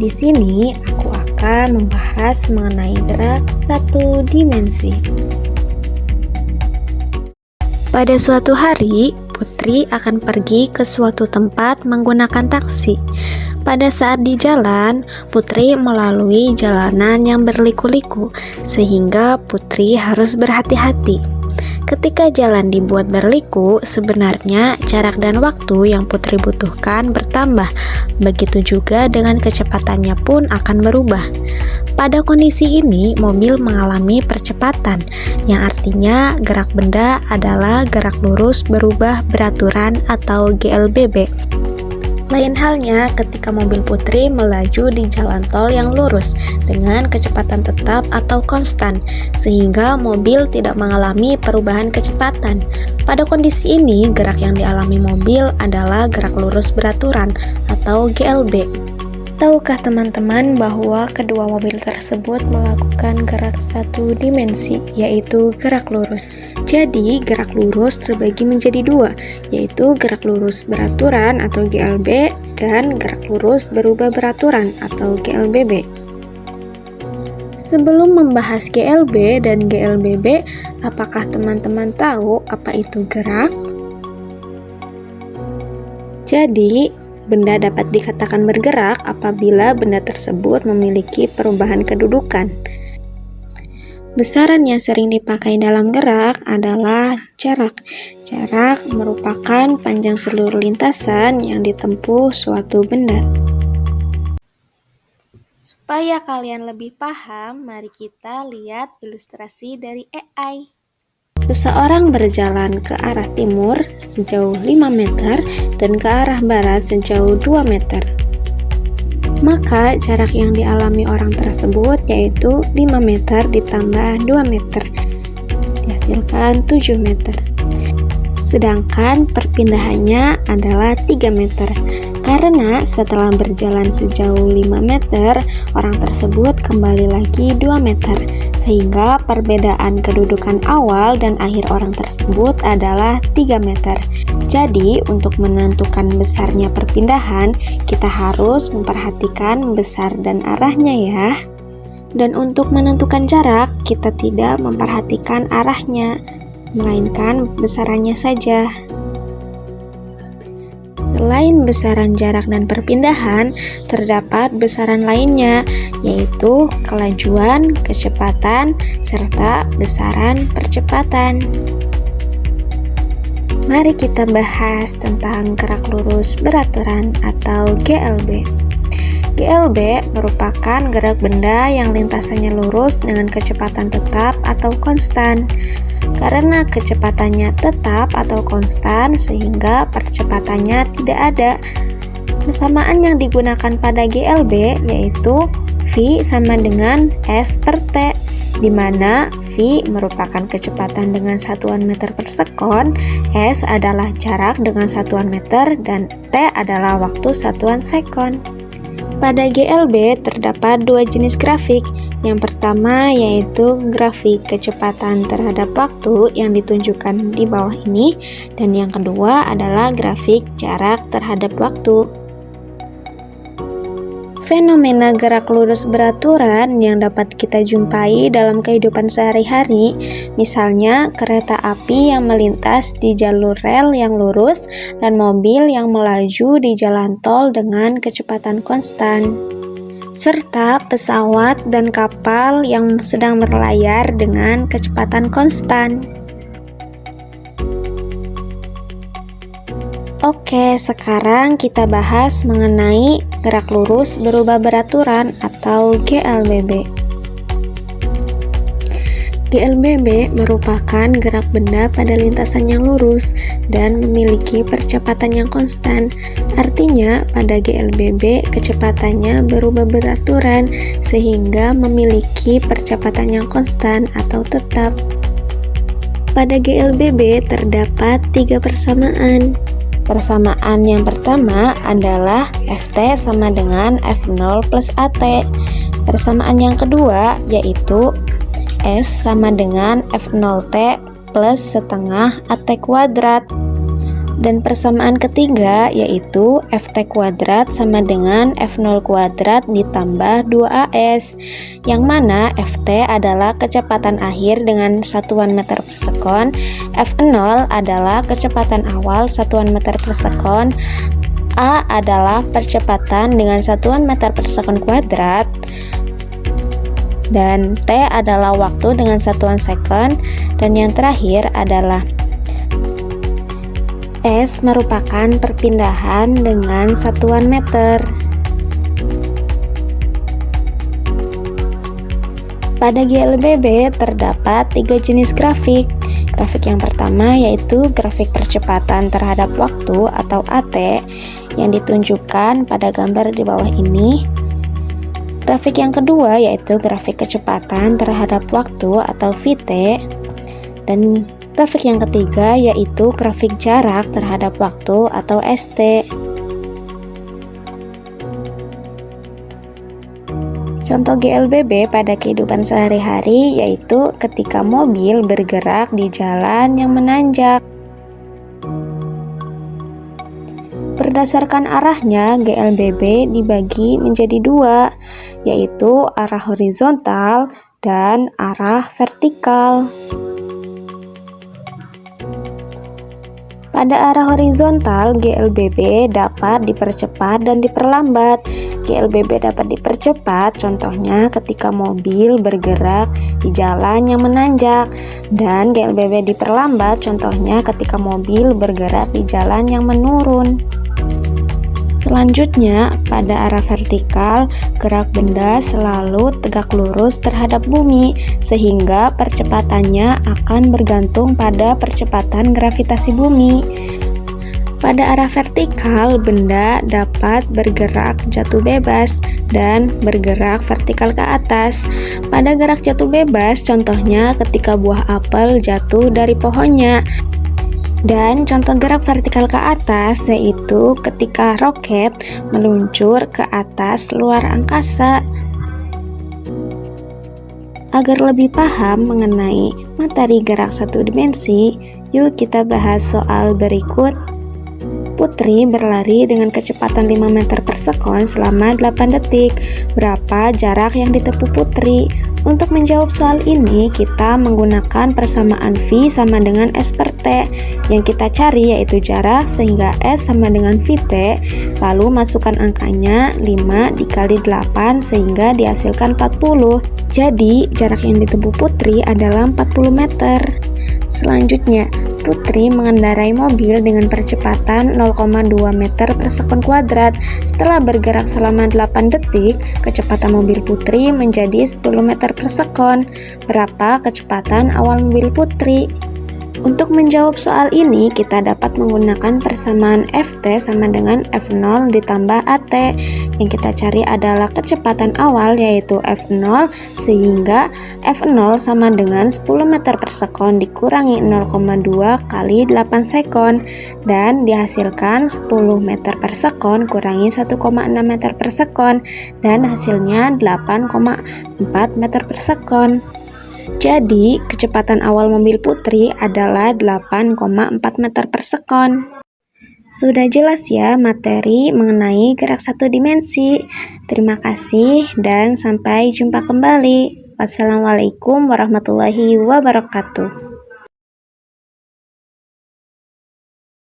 Di sini aku akan membahas mengenai gerak satu dimensi. Pada suatu hari, Putri akan pergi ke suatu tempat menggunakan taksi. Pada saat di jalan, Putri melalui jalanan yang berliku-liku, sehingga Putri harus berhati-hati. Ketika jalan dibuat berliku, sebenarnya jarak dan waktu yang Putri butuhkan bertambah. Begitu juga dengan kecepatannya pun akan berubah. Pada kondisi ini, mobil mengalami percepatan, yang artinya gerak benda adalah gerak lurus berubah beraturan atau GLBB. Lain halnya ketika mobil Putri melaju di jalan tol yang lurus dengan kecepatan tetap atau konstan, sehingga mobil tidak mengalami perubahan kecepatan. Pada kondisi ini, gerak yang dialami mobil adalah gerak lurus beraturan atau GLB. Tahukah teman-teman bahwa kedua mobil tersebut melakukan gerak satu dimensi, yaitu gerak lurus? Jadi, gerak lurus terbagi menjadi dua, yaitu gerak lurus beraturan atau GLB dan gerak lurus berubah beraturan atau GLBB. Sebelum membahas GLB dan GLBB, apakah teman-teman tahu apa itu gerak? Jadi, benda dapat dikatakan bergerak apabila benda tersebut memiliki perubahan kedudukan. Besaran yang sering dipakai dalam gerak adalah jarak. Jarak merupakan panjang seluruh lintasan yang ditempuh suatu benda. Supaya kalian lebih paham, mari kita lihat ilustrasi dari AI. Seseorang berjalan ke arah timur sejauh 5 meter dan ke arah barat sejauh 2 meter. Maka jarak yang dialami orang tersebut yaitu 5 meter ditambah 2 meter, dihasilkan 7 meter. Sedangkan perpindahannya adalah 3 meter. Karena setelah berjalan sejauh 5 meter, orang tersebut kembali lagi 2 meter, sehingga perbedaan kedudukan awal dan akhir orang tersebut adalah 3 meter. Jadi, untuk menentukan besarnya perpindahan, kita harus memperhatikan besar dan arahnya ya. Dan untuk menentukan jarak, kita tidak memperhatikan arahnya, melainkan besarannya saja. Selain besaran jarak dan perpindahan, terdapat besaran lainnya, yaitu kelajuan, kecepatan, serta besaran percepatan. Mari kita bahas tentang gerak lurus beraturan atau GLB. GLB merupakan gerak benda yang lintasannya lurus dengan kecepatan tetap atau konstan. Karena kecepatannya tetap atau konstan, sehingga percepatannya tidak ada. Persamaan yang digunakan pada GLB yaitu V sama dengan S per T, di mana V merupakan kecepatan dengan satuan meter per sekon, S adalah jarak dengan satuan meter, dan T adalah waktu satuan sekon. Pada GLB terdapat dua jenis grafik. Yang pertama yaitu grafik kecepatan terhadap waktu yang ditunjukkan di bawah ini, dan yang kedua adalah grafik jarak terhadap waktu. Fenomena gerak lurus beraturan yang dapat kita jumpai dalam kehidupan sehari-hari, misalnya kereta api yang melintas di jalur rel yang lurus dan mobil yang melaju di jalan tol dengan kecepatan konstan, serta pesawat dan kapal yang sedang berlayar dengan kecepatan konstan. Oke, sekarang kita bahas mengenai gerak lurus berubah beraturan atau GLBB. GLBB merupakan gerak benda pada lintasan yang lurus dan memiliki percepatan yang konstan. Artinya, pada GLBB kecepatannya berubah beraturan sehingga memiliki percepatan yang konstan atau tetap. Pada GLBB terdapat 3 persamaan. Persamaan yang pertama adalah Ft sama dengan F0 plus At. Persamaan yang kedua yaitu S sama dengan F0T plus setengah At kuadrat. Dan persamaan ketiga yaitu Ft kuadrat sama dengan F0 kuadrat ditambah 2AS, yang mana Ft adalah kecepatan akhir dengan satuan meter per sekon, F0 adalah kecepatan awal satuan meter per sekon, A adalah percepatan dengan satuan meter per sekon kuadrat, dan T adalah waktu dengan satuan sekon, dan yang terakhir adalah S merupakan perpindahan dengan satuan meter. Pada GLBB terdapat 3 jenis grafik. Grafik yang pertama yaitu grafik percepatan terhadap waktu atau AT yang ditunjukkan pada gambar di bawah ini. Grafik yang kedua yaitu grafik kecepatan terhadap waktu atau VT, dan grafik yang ketiga yaitu grafik jarak terhadap waktu atau ST. Contoh GLBB pada kehidupan sehari-hari yaitu ketika mobil bergerak di jalan yang menanjak. Berdasarkan arahnya, GLBB dibagi menjadi dua, yaitu arah horizontal dan arah vertikal. Pada arah horizontal, GLBB dapat dipercepat dan diperlambat. GLBB dapat dipercepat, contohnya ketika mobil bergerak di jalan yang menanjak, dan GLBB diperlambat, contohnya ketika mobil bergerak di jalan yang menurun. Selanjutnya, pada arah vertikal, gerak benda selalu tegak lurus terhadap bumi, sehingga percepatannya akan bergantung pada percepatan gravitasi bumi. Pada arah vertikal, benda dapat bergerak jatuh bebas dan bergerak vertikal ke atas. Pada gerak jatuh bebas, contohnya ketika buah apel jatuh dari pohonnya. Dan contoh gerak vertikal ke atas yaitu ketika roket meluncur ke atas luar angkasa. Agar lebih paham mengenai materi gerak satu dimensi, yuk kita bahas soal berikut. Putri berlari dengan kecepatan 5 meter per sekon selama 8 detik. Berapa jarak yang ditempuh Putri? Untuk menjawab soal ini, kita menggunakan persamaan V sama dengan S per T. Yang kita cari yaitu jarak, sehingga S sama dengan VT. Lalu masukkan angkanya 5 dikali 8 sehingga dihasilkan 40. Jadi, jarak yang ditempuh Putri adalah 40 meter. Selanjutnya, Putri mengendarai mobil dengan percepatan 0,2 meter per sekon kuadrat. Setelah bergerak selama 8 detik, kecepatan mobil Putri menjadi 10 meter per sekon. Berapa kecepatan awal mobil Putri? Untuk menjawab soal ini, kita dapat menggunakan persamaan Ft sama dengan F0 ditambah AT. Yang kita cari adalah kecepatan awal yaitu F0, sehingga F0 sama dengan 10 meter per sekon dikurangi 0,2 kali 8 sekon, dan dihasilkan 10 meter per sekon kurangi 1,6 meter per sekon, dan hasilnya 8,4 meter per sekon. Jadi, kecepatan awal mobil Putri adalah 8,4 meter per sekon. Sudah jelas ya materi mengenai gerak satu dimensi. Terima kasih dan sampai jumpa kembali. Wassalamualaikum warahmatullahi wabarakatuh.